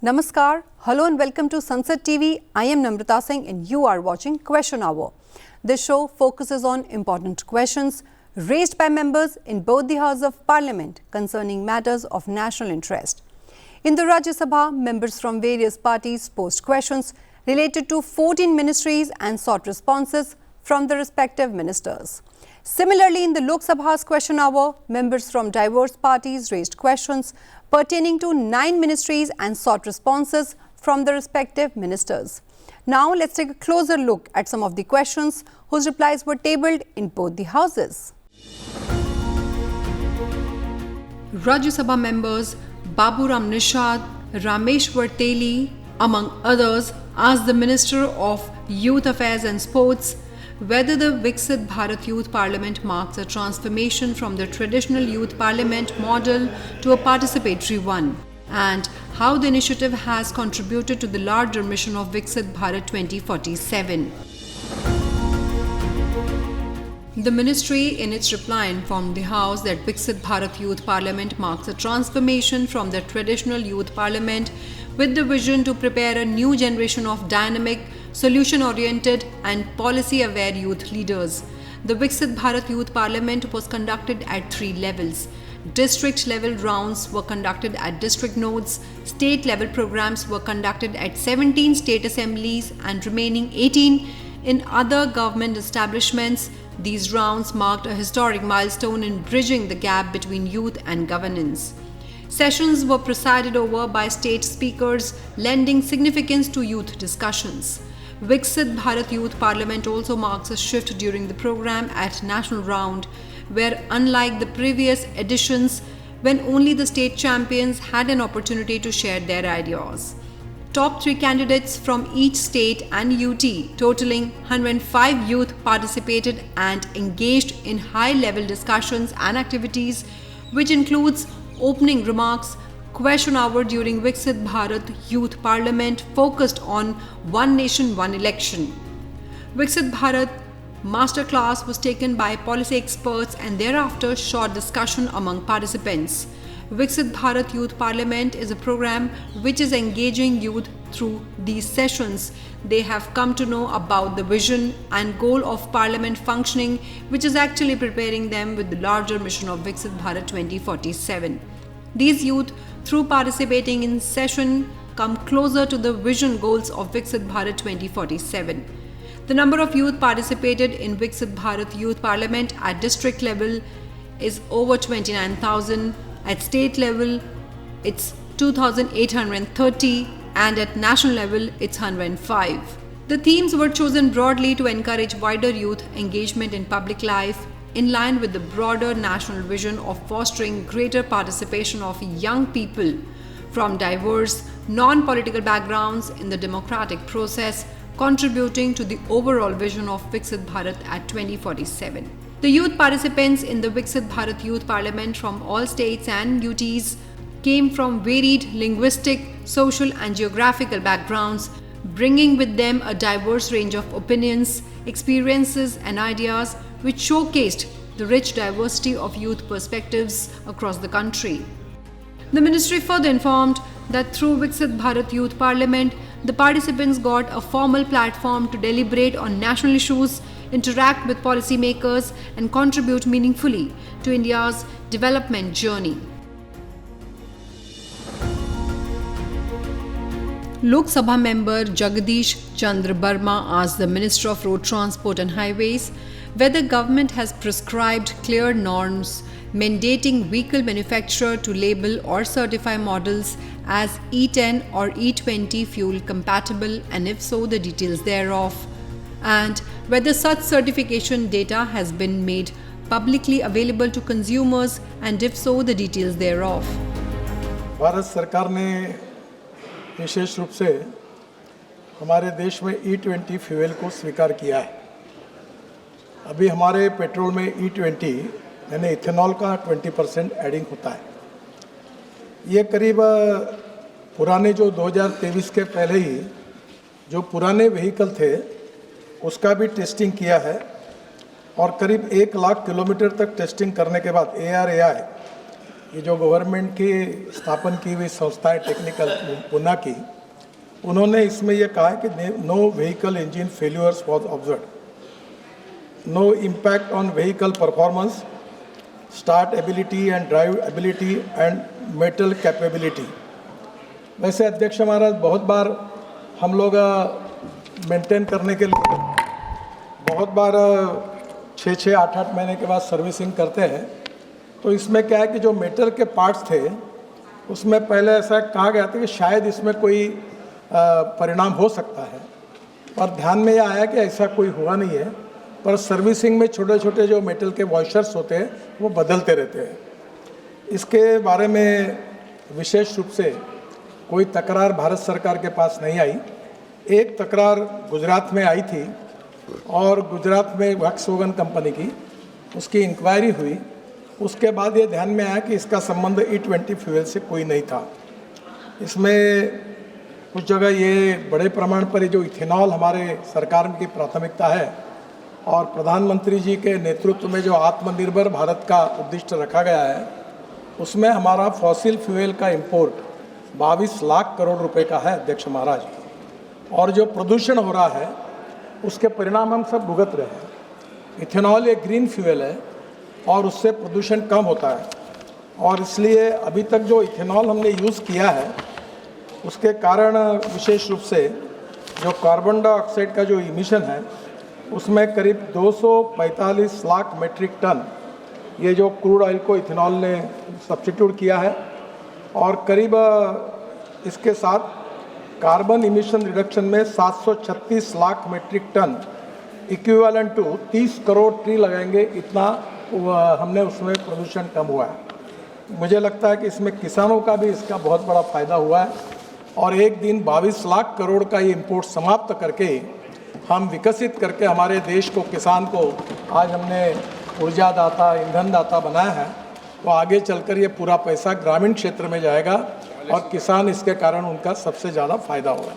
Namaskar, hello and welcome to Sansad TV. I am Namrata Singh and you are watching Question Hour. This show focuses on important questions raised by members in both the House of Parliament concerning matters of national interest. In the Rajya Sabha, members from various parties posed questions related to 14 ministries and sought responses from the respective ministers. Similarly, in the Lok Sabha's Question Hour, members from diverse parties raised questions pertaining to 9 ministries and sought responses from the respective ministers. Now, let's take a closer look at some of the questions whose replies were tabled in both the houses. Rajya Sabha members Baburam Nishad, Rameshwar Teli, among others, asked the Minister of Youth Affairs and Sports whether the Viksit Bharat Youth Parliament marks a transformation from the traditional youth parliament model to a participatory one, and how the initiative has contributed to the larger mission of Viksit Bharat 2047. The ministry, in its reply, informed the House that Viksit Bharat Youth Parliament marks a transformation from the traditional youth parliament with the vision to prepare a new generation of dynamic, solution-oriented and policy-aware youth leaders. The Viksit Bharat Youth Parliament was conducted at 3 levels. District-level rounds were conducted at district nodes, state-level programs were conducted at 17 state assemblies and remaining 18 in other government establishments. These rounds marked a historic milestone in bridging the gap between youth and governance. Sessions were presided over by state speakers, lending significance to youth discussions. Viksit Bharat Youth Parliament also marks a shift during the program at national round, where unlike the previous editions, when only the state champions had an opportunity to share their ideas. Top 3 candidates from each state and UT, totaling 105 youth, participated and engaged in high-level discussions and activities, which includes opening remarks. Question hour during Viksit Bharat Youth Parliament focused on One Nation, One Election. Viksit Bharat Masterclass was taken by policy experts and thereafter short discussion among participants. Viksit Bharat Youth Parliament is a program which is engaging youth through these sessions. They have come to know about the vision and goal of Parliament functioning, which is actually preparing them with the larger mission of Viksit Bharat 2047. These youth, through participating in session, come closer to the vision goals of Viksit Bharat 2047. The number of youth participated in Viksit Bharat Youth Parliament at district level is over 29,000. At state level, it's 2,830 and at national level, it's 105. The themes were chosen broadly to encourage wider youth engagement in public life, in line with the broader national vision of fostering greater participation of young people from diverse, non-political backgrounds in the democratic process, contributing to the overall vision of Viksit Bharat at 2047. The youth participants in the Viksit Bharat Youth Parliament from all states and UTs came from varied linguistic, social and geographical backgrounds, bringing with them a diverse range of opinions, experiences and ideas which showcased the rich diversity of youth perspectives across the country. The ministry further informed that through Viksit Bharat Youth Parliament, the participants got a formal platform to deliberate on national issues, interact with policymakers and contribute meaningfully to India's development journey. Lok Sabha member Jagdish Chandra Barma asked the Minister of Road Transport and Highways whether government has prescribed clear norms mandating vehicle manufacturer to label or certify models as E10 or E20 fuel compatible, and if so, the details thereof, and whether such certification data has been made publicly available to consumers, and if so, the details thereof. Bharat सरकार ने विशेष रूप से हमारे देश में E20 fuel को स्वीकार किया है। अभी हमारे पेट्रोल में E20 यानी इथेनॉल का 20% एडिंग होता है। ये करीब पुराने जो 2023 के पहले ही जो पुराने व्हीकल थे उसका भी टेस्टिंग किया है और करीब 1 लाख किलोमीटर तक टेस्टिंग करने के बाद ARAI ये जो गवर्नमेंट की स्थापन की हुई संस्थाएं टेक्निकल पुणे की, उन्होंने इसमें ये कहा है कि no vehicle engine failures was observe, no impact on vehicle performance, start ability and drive ability and metal capability. वैसे अध्यक्ष महाराज, बहुत बार हम लोग मेंटेन करने के लिए बहुत बार 6-6, 8-8 महीने के बाद सर्विसिंग करते हैं। तो इसमें क्या है कि जो मेटल के पार्ट्स थे उसमें पहले ऐसा कहा गया था कि शायद इसमें कोई परिणाम हो सकता है, पर ध्यान में यह आया कि ऐसा कोई हुआ नहीं है। पर सर्विसिंग में छोटे छोटे जो मेटल के वॉशर्स होते हैं वो बदलते रहते हैं। इसके बारे में विशेष रूप से कोई तकरार भारत सरकार के पास नहीं आई। एक तकरार गुजरात में आई थी और गुजरात में वॉक्सवैगन कंपनी की उसकी इंक्वायरी हुई। उसके बाद ये ध्यान में आया कि इसका संबंध E20 फ्यूल से कोई नहीं था। इसमें कुछ जगह ये बड़े प्रमाण पर जो इथेनॉल हमारे सरकार की प्राथमिकता है और प्रधानमंत्री जी के नेतृत्व में जो आत्मनिर्भर भारत का उद्दिष्ट रखा गया है, उसमें हमारा फॉसिल फ्यूल का इंपोर्ट 22 लाख करोड़ रुपए का है अध्यक्ष महाराज। और जो प्रदूषण हो रहा है उसके परिणाम हम सब भुगत रहे हैं। इथेनॉल एक ग्रीन फ्यूल है और उससे प्रदूषण कम होता है, और इसलिए अभी तक जो इथेनॉल हमने यूज़ किया है उसके कारण विशेष रूप से जो कार्बन डाइऑक्साइड का जो इमिशन है उसमें करीब 245 लाख मेट्रिक टन ये जो क्रूड ऑयल को इथेनॉल ने सब्स्टिट्यूट किया है, और करीब इसके साथ कार्बन इमिशन रिडक्शन में 736 lakh metric ton equivalent to 30 crore tree लगाएंगे, इतना हमने उसमें प्रदूषण कम हुआ है। मुझे लगता है कि इसमें किसानों का भी इसका बहुत बड़ा फ़ायदा हुआ है, और एक दिन 22 लाख करोड़ का ये इंपोर्ट समाप्त करके हम विकसित करके हमारे देश को, किसान को आज हमने ऊर्जा दाता, ईंधन दाता बनाया है। तो आगे चलकर ये पूरा पैसा ग्रामीण क्षेत्र में जाएगा और किसान इसके कारण उनका सबसे ज़्यादा फायदा होगा।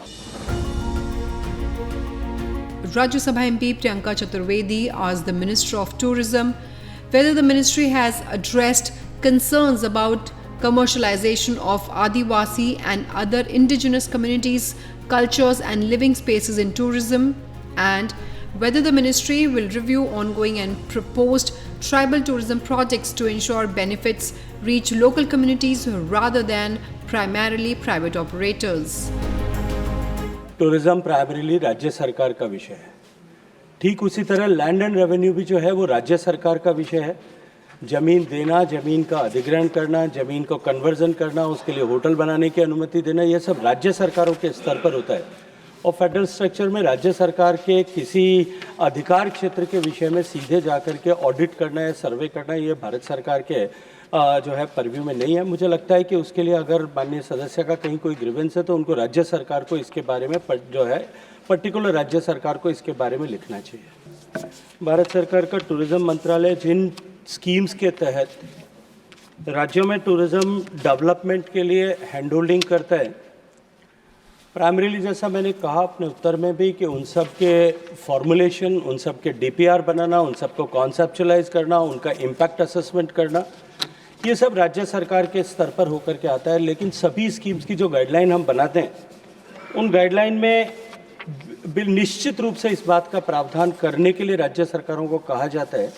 Rajya Sabha MP Priyanka Chaturvedi asked the Minister of Tourism whether the ministry has addressed concerns about commercialization of Adivasi and other indigenous communities, cultures and living spaces in tourism, and whether the ministry will review ongoing and proposed tribal tourism projects to ensure benefits reach local communities rather than primarily private operators. Tourism primarily राज्य सरकार का विषय है। ठीक उसी तरह land and revenue भी जो है वो राज्य सरकार का विषय है। ज़मीन देना, ज़मीन का अधिग्रहण करना, ज़मीन को कन्वर्जन करना, उसके लिए होटल बनाने की अनुमति देना, ये सब राज्य सरकारों के स्तर पर होता है। और फेडरल स्ट्रक्चर में राज्य सरकार के किसी अधिकार क्षेत्र के विषय में सीधे जाकर के ऑडिट करना या सर्वे करना, ये भारत सरकार के जो है परव्यू में नहीं है। मुझे लगता है कि उसके लिए अगर माननीय सदस्य का कहीं कोई ग्रीवेंस है तो उनको राज्य सरकार को इसके बारे में जो है पर्टिकुलर राज्य सरकार को इसके बारे में लिखना चाहिए। भारत सरकार का टूरिज्म मंत्रालय जिन स्कीम्स के तहत राज्यों में टूरिज्म डेवलपमेंट के लिए हैंड होल्डिंग करता है, प्राइमरीली जैसा मैंने कहा अपने उत्तर में भी कि उन सब के फॉर्मुलेशन, उन सब के DPR बनाना, उन सब को कॉन्सेप्चुलाइज करना, उनका इम्पैक्ट असेसमेंट करना, ये सब राज्य सरकार के स्तर पर होकर के आता है। लेकिन सभी स्कीम्स की जो गाइडलाइन हम बनाते हैं, उन गाइडलाइन में निश्चित रूप से इस बात का प्रावधान करने के लिए राज्य सरकारों को कहा जाता है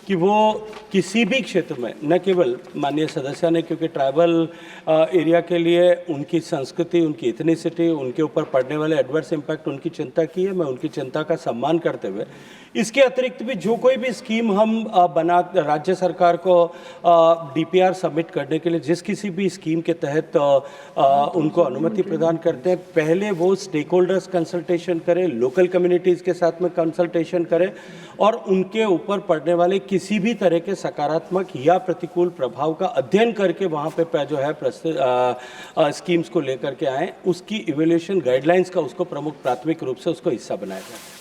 कि वो किसी भी क्षेत्र में, न केवल माननीय सदस्य ने क्योंकि ट्राइबल एरिया के लिए उनकी संस्कृति, उनकी इथनिसिटी, उनके ऊपर पड़ने वाले एडवर्स इम्पैक्ट उनकी चिंता की है, मैं उनकी चिंता का सम्मान करते हुए इसके अतिरिक्त भी जो कोई भी स्कीम हम बना राज्य सरकार को DPR सबमिट करने के लिए जिस किसी भी स्कीम के तहत उनको अनुमति प्रदान करते हैं, पहले वो स्टेक होल्डर्स कंसल्टेशन करें, लोकल कम्युनिटीज़ के साथ में कंसल्टेशन करें और उनके ऊपर पड़ने वाले किसी भी तरह के सकारात्मक या प्रतिकूल प्रभाव का अध्ययन करके वहाँ पे जो है स्कीम्स को लेकर के आएँ। उसकी इवैल्यूएशन गाइडलाइंस का उसको प्रमुख प्राथमिक रूप से उसको हिस्सा बनाया जाए।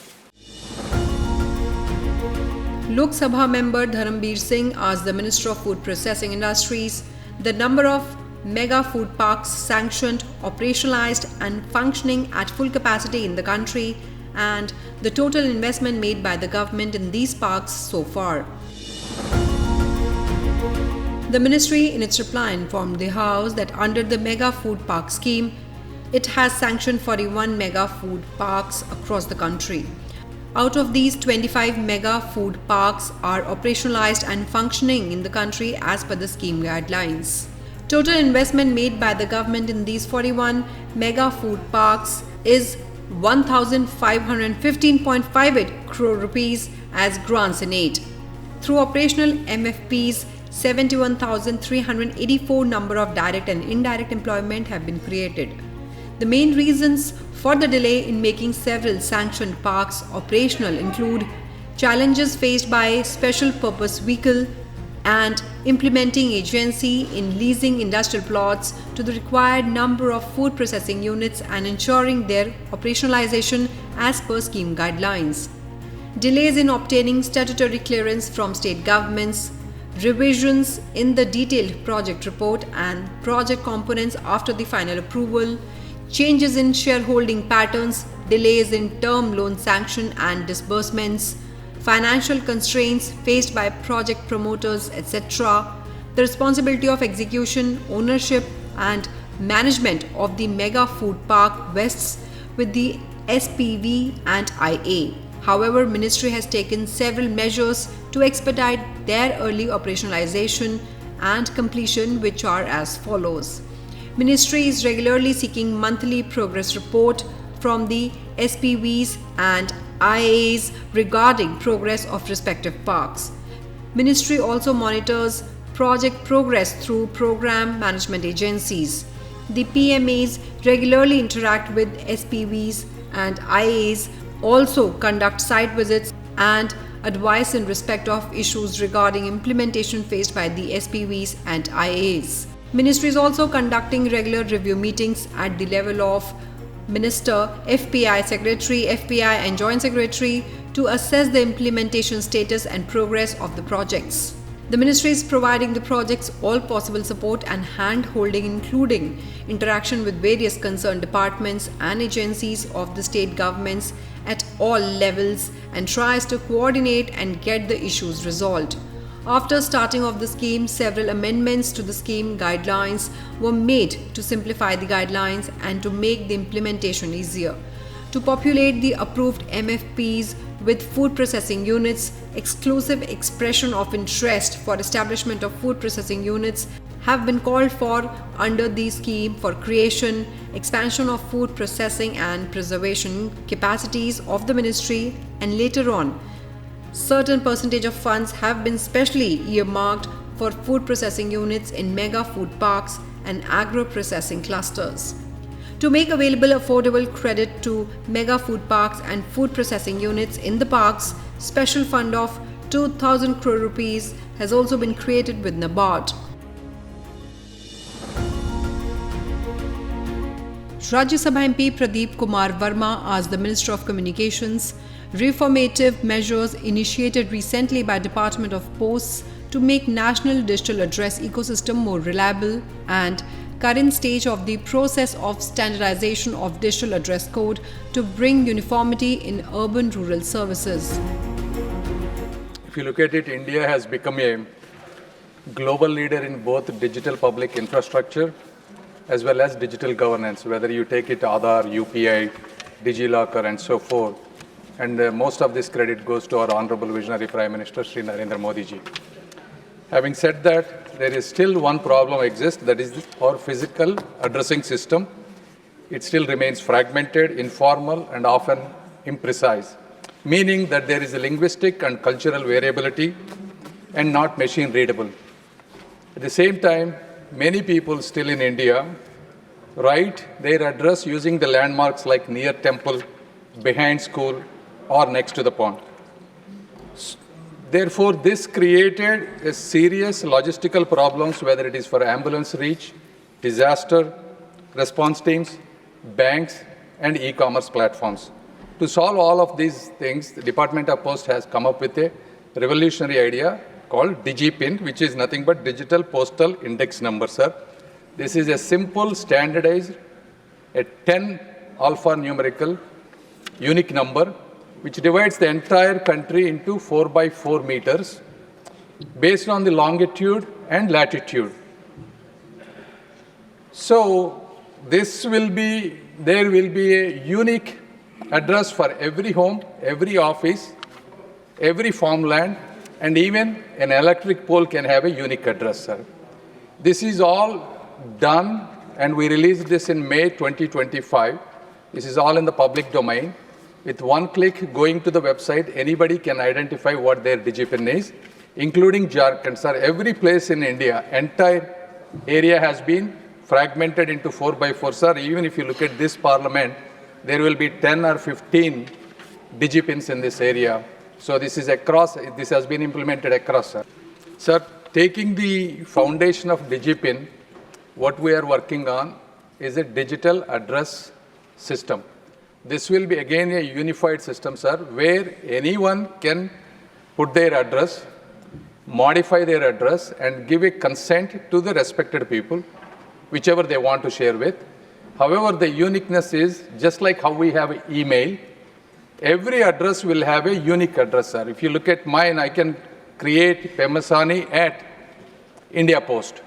Lok Sabha member Dharamveer Singh asked the Minister of Food Processing Industries the number of mega food parks sanctioned, operationalized and functioning at full capacity in the country and the total investment made by the government in these parks so far. The ministry, in its reply, informed the House that under the Mega Food Park scheme, it has sanctioned 41 mega food parks across the country. Out of these, 25 mega food parks are operationalized and functioning in the country as per the scheme guidelines. Total investment made by the government in these 41 mega food parks is 1,515.58 crore rupees as grants in aid. Through operational MFPs, 71,384 number of direct and indirect employment have been created. The main reasons for the delay in making several sanctioned parks operational include challenges faced by special purpose vehicle and implementing agency in leasing industrial plots to the required number of food processing units and ensuring their operationalization as per scheme guidelines. Delays in obtaining statutory clearance from state governments, revisions in the detailed project report and project components after the final approval, changes in shareholding patterns, delays in term loan sanction and disbursements, financial constraints faced by project promoters, etc., the responsibility of execution, ownership and management of the mega food park vests with the SPV and IA. However, Ministry has taken several measures to expedite their early operationalization and completion, which are as follows. Ministry is regularly seeking monthly progress report from the SPVs and IAs regarding progress of respective parks. Ministry also monitors project progress through program management agencies. The PMAs regularly interact with SPVs and IAs, also conduct site visits and advice in respect of issues regarding implementation faced by the SPVs and IAs. Ministry is also conducting regular review meetings at the level of Minister, FPI Secretary, FPI and Joint Secretary to assess the implementation status and progress of the projects. The Ministry is providing the projects all possible support and hand-holding, including interaction with various concerned departments and agencies of the state governments at all levels and tries to coordinate and get the issues resolved. After starting of the scheme, several amendments to the scheme guidelines were made to simplify the guidelines and to make the implementation easier. To populate the approved MFPs with food processing units, exclusive expression of interest for establishment of food processing units have been called for under the scheme for creation, expansion of food processing and preservation capacities of the ministry, and later on, certain percentage of funds have been specially earmarked for food processing units in mega food parks and agro-processing clusters. To make available affordable credit to mega food parks and food processing units in the parks, special fund of 2,000 crore rupees has also been created with NABARD. Rajya Sabha MP Pradeep Kumar Verma asked the Minister of Communications reformative measures initiated recently by Department of Posts to make national digital address ecosystem more reliable and current stage of the process of standardization of digital address code to bring uniformity in urban-rural services. If you look at it, India has become a global leader in both digital public infrastructure as well as digital governance, whether you take it Aadhaar, UPI, DigiLocker and so forth. And most of this credit goes to our Honorable Visionary Prime Minister, Shri Narendra Modi ji. Having said that, there is still one problem exists, that is our physical addressing system. It still remains fragmented, informal, and often imprecise, meaning that there is a linguistic and cultural variability and not machine readable. At the same time, many people still in India write their address using the landmarks like near temple, behind school, or next to the pond. Therefore, this created a serious logistical problems, whether it is for ambulance reach, disaster response teams, banks, and e-commerce platforms. To solve all of these things, the Department of Post has come up with a revolutionary idea called DigiPin, which is nothing but Digital Postal Index Number, sir. This is a simple, standardized, a 10 alphanumerical unique number, which divides the entire country into 4 by 4 meters. based on the longitude and latitude. So there will be a unique address for every home, every office, every farmland, and even an electric pole can have a unique address, sir. This is all done, and we released this in May 2025. This is all in the public domain. With one click going to the website, anybody can identify what their DigiPin is, including Jharkhand, sir. Every place in India, entire area has been fragmented into 4x4, sir. Even if you look at this parliament, there will be 10 or 15 DigiPins in this area. So this has been implemented across, sir. Sir, taking the foundation of DigiPin, what we are working on is a digital address system. This will be again a unified system, sir, where anyone can put their address, modify their address, and give a consent to the respected people, whichever they want to share with. However, the uniqueness is just like how we have an email, every address will have a unique address, sir. If you look at mine, I can create Pemasani at India Post.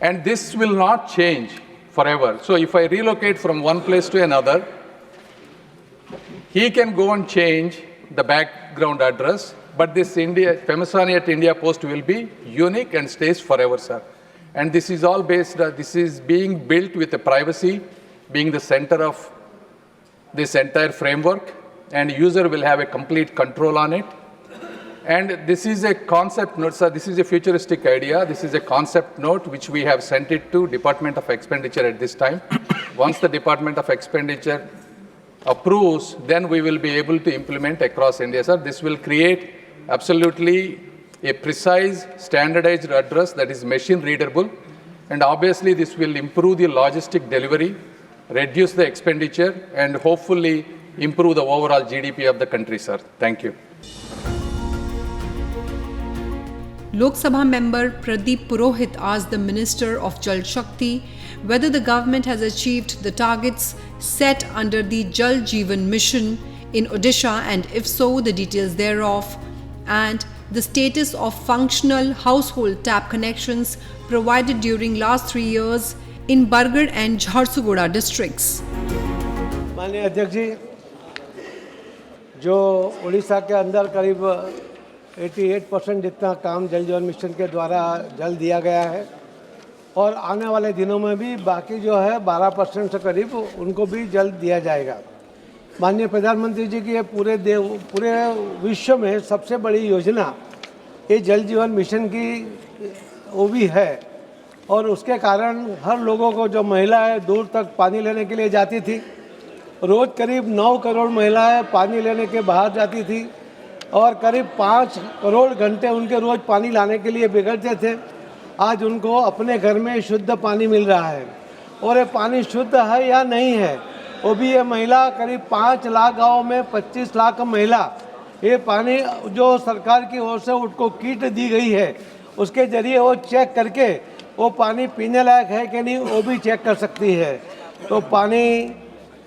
And this will not change forever. So if I relocate from one place to another, he can go and change the background address, but this Pemasani at India Post will be unique and stays forever, sir. And this is all this is being built with the privacy being the center of this entire framework, and user will have a complete control on it. And this is a concept note, sir. This is a futuristic idea. This is a concept note which we have sent it to Department of Expenditure at this time. Once the Department of Expenditure approves, then we will be able to implement across India, sir. This will create absolutely a precise, standardized address that is machine readable, and obviously this will improve the logistic delivery, reduce the expenditure, and hopefully improve the overall GDP of the country, sir. Thank you. Lok Sabha member Pradeep Purohit asked the Minister of Jal Shakti whether the government has achieved the targets set under the Jal Jeevan Mission in Odisha, and if so, the details thereof, and the status of functional household tap connections provided during last 3 years in Bargarh and Jharsuguda districts. माननीय अध्यक्ष जी, जो उड़ीसा के अंदर करीब 88% जितना काम जल जीवन मिशन के द्वारा जल दिया गया है, और आने वाले दिनों में भी बाकी जो है 12% से करीब उनको भी जल दिया जाएगा। माननीय प्रधानमंत्री जी की ये पूरे विश्व में सबसे बड़ी योजना ये जल जीवन मिशन की वो भी है, और उसके कारण हर लोगों को, जो महिलाएं दूर तक पानी लेने के लिए जाती थी, रोज़ करीब 9 करोड़ महिलाएं पानी लेने के बाहर जाती थी, और करीब 5 करोड़ घंटे उनके रोज़ पानी लाने के लिए बिगड़ते थे। आज उनको अपने घर में शुद्ध पानी मिल रहा है, और ये पानी शुद्ध है या नहीं है, वो भी ये महिला करीब 5 लाख गाँव में 25 लाख महिला ये पानी जो सरकार की ओर से उनको किट दी गई है उसके ज़रिए वो चेक करके वो पानी पीने लायक है कि नहीं वो भी चेक कर सकती है। तो पानी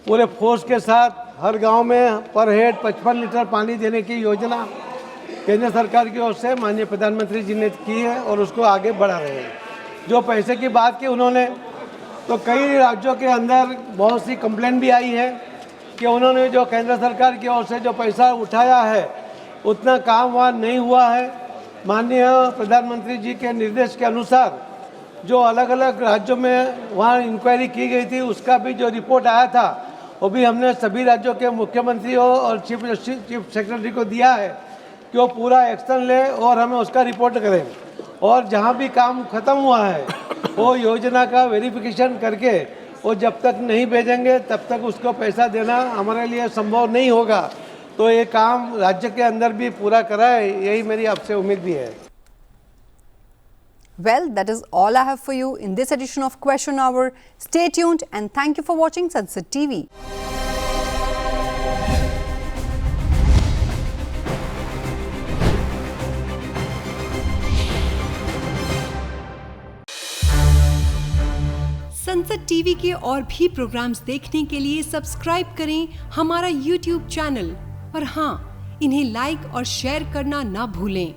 पूरे फोर्स के साथ हर गांव में पर हेड 55 लीटर पानी देने की योजना केंद्र सरकार की ओर से माननीय प्रधानमंत्री जी ने की है, और उसको आगे बढ़ा रहे हैं। जो पैसे की बात की उन्होंने, तो कई राज्यों के अंदर बहुत सी कंप्लेंट भी आई है कि उन्होंने जो केंद्र सरकार की ओर से जो पैसा उठाया है उतना काम वहाँ नहीं हुआ है। माननीय प्रधानमंत्री जी के निर्देश के अनुसार जो अलग अलग राज्यों में वहाँ इंक्वायरी की गई थी, उसका भी जो रिपोर्ट आया था वो भी हमने सभी राज्यों के मुख्यमंत्रियों और चीफ सेक्रेटरी को दिया है कि वो पूरा एक्शन ले और हमें उसका रिपोर्ट करें, और जहाँ भी काम खत्म हुआ है वो योजना का वेरिफिकेशन करके वो जब तक नहीं भेजेंगे तब तक उसको पैसा देना हमारे लिए संभव नहीं होगा। तो ये काम राज्य के अंदर भी पूरा कराए, यही मेरी आपसे उम्मीद भी है। Well, that is all I have for you in this edition of Question Hour. Stay tuned and thank you for watching Sunset TV. Sunset TV के और भी प्रोग्राम्स देखने के लिए सब्सक्राइब करें हमारा YouTube चैनल, और हाँ, इन्हें लाइक और शेयर करना ना भूलें।